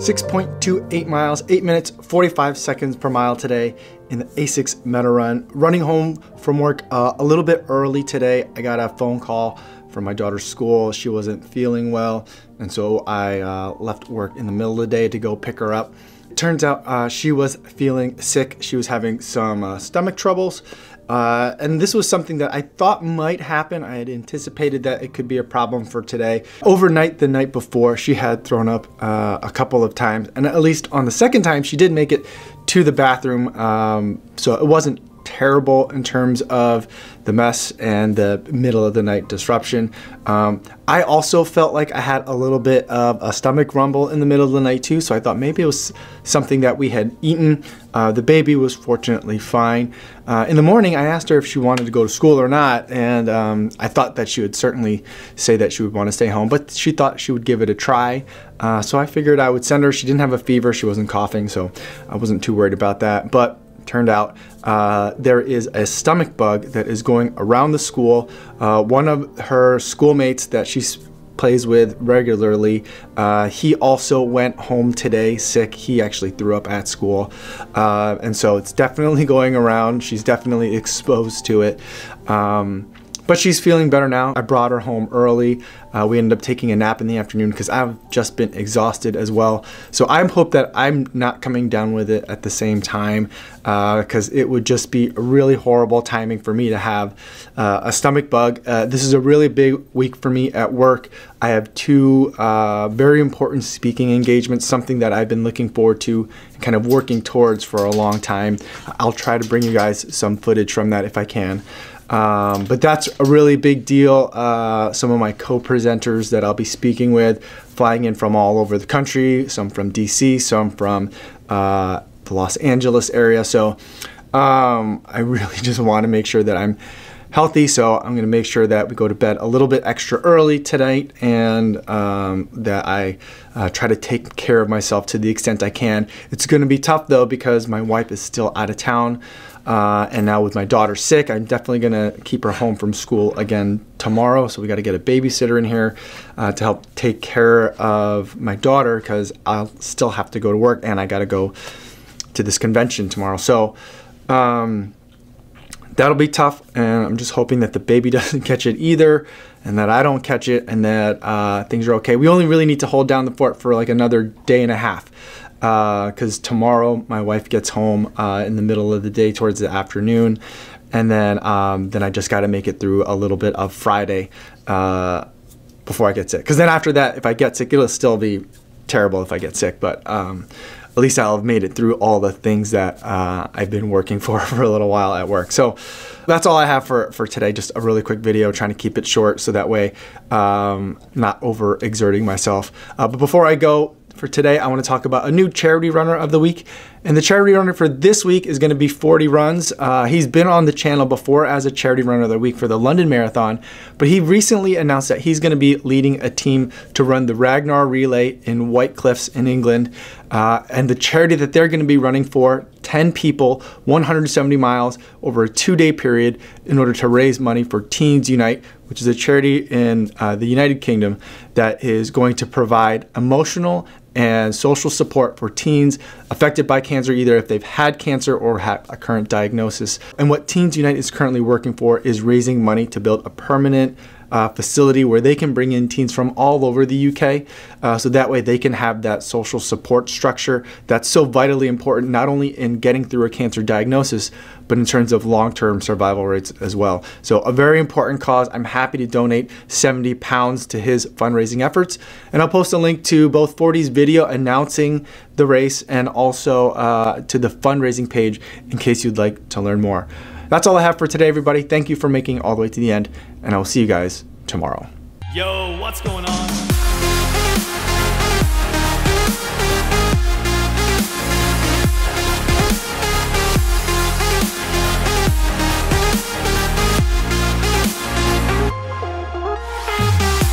6.28 miles, 8 minutes, 45 seconds per mile today in the A6 Meta Run. Running home from work a little bit early today. I got a phone call from my daughter's school. She wasn't feeling well, and so I left work in the middle of the day to go pick her up. It turns out she was feeling sick. She was having some stomach troubles. And this was something that I thought might happen. I had anticipated that it could be a problem for today. Overnight, the night before, she had thrown up a couple of times, and at least on the second time, she did make it to the bathroom. So it wasn't terrible in terms of the mess and the middle of the night disruption. I also felt like I had a little bit of a stomach rumble in the middle of the night too, so I thought maybe it was something that we had eaten. The baby was fortunately fine. In the morning, I asked her if she wanted to go to school or not, and I thought that she would certainly say that she would want to stay home, but she thought she would give it a try. So I figured I would send her. She didn't have a fever, she wasn't coughing, so I wasn't too worried about that. But turned out there is a stomach bug that is going around the school. One of her schoolmates that she plays with regularly, he also went home today sick. He actually threw up at school, and so it's definitely going around. She's definitely exposed to it. But she's feeling better now. I brought her home early. We ended up taking a nap in the afternoon because I've just been exhausted as well. So I hope that I'm not coming down with it at the same time, because it would just be a really horrible timing for me to have a stomach bug. This is a really big week for me at work. I have two very important speaking engagements, something that I've been looking forward to and kind of working towards for a long time. I'll try to bring you guys some footage from that if I can. But that's a really big deal. Some of my co-presenters that I'll be speaking with, flying in from all over the country, some from DC, some from the Los Angeles area. So I really just want to make sure that I'm healthy, so I'm going to make sure that we go to bed a little bit extra early tonight, and that I try to take care of myself to the extent I can. It's going to be tough though, because my wife is still out of town, and now with my daughter sick, I'm definitely going to keep her home from school again tomorrow, so we got to get a babysitter in here to help take care of my daughter, because I'll still have to go to work and I got to go to this convention tomorrow. So that'll be tough, and I'm just hoping that the baby doesn't catch it either, and that I don't catch it, and that things are okay. We only really need to hold down the fort for like another day and a half, because tomorrow my wife gets home in the middle of the day towards the afternoon, and then I just got to make it through a little bit of Friday before I get sick. Because then after that, if I get sick, it'll still be terrible if I get sick, but at least I'll have made it through all the things that I've been working for a little while at work. So that's all I have for today. Just a really quick video, trying to keep it short so that way not overexerting myself. But before I go for today, I want to talk about a new charity runner of the week. And the charity runner for this week is going to be 40 Runs. He's been on the channel before as a charity runner of the week for the London Marathon, but he recently announced that he's going to be leading a team to run the Ragnar Relay in White Cliffs in England. And the charity that they're going to be running for, 10 people, 170 miles over a 2-day period in order to raise money for Teens Unite, which is a charity in the United Kingdom that is going to provide emotional and social support for teens affected by cancer, either if they've had cancer or have a current diagnosis. And what Teens Unite is currently working for is raising money to build a permanent facility where they can bring in teens from all over the UK, so that way they can have that social support structure that's so vitally important, not only in getting through a cancer diagnosis, but in terms of long-term survival rates as well. So a very important cause. I'm happy to donate £70 to his fundraising efforts, and I'll post a link to both 40's video announcing the race and also to the fundraising page in case you'd like to learn more. That's all I have for today, everybody. Thank you for making it all the way to the end, and I will see you guys tomorrow. Yo, what's going on?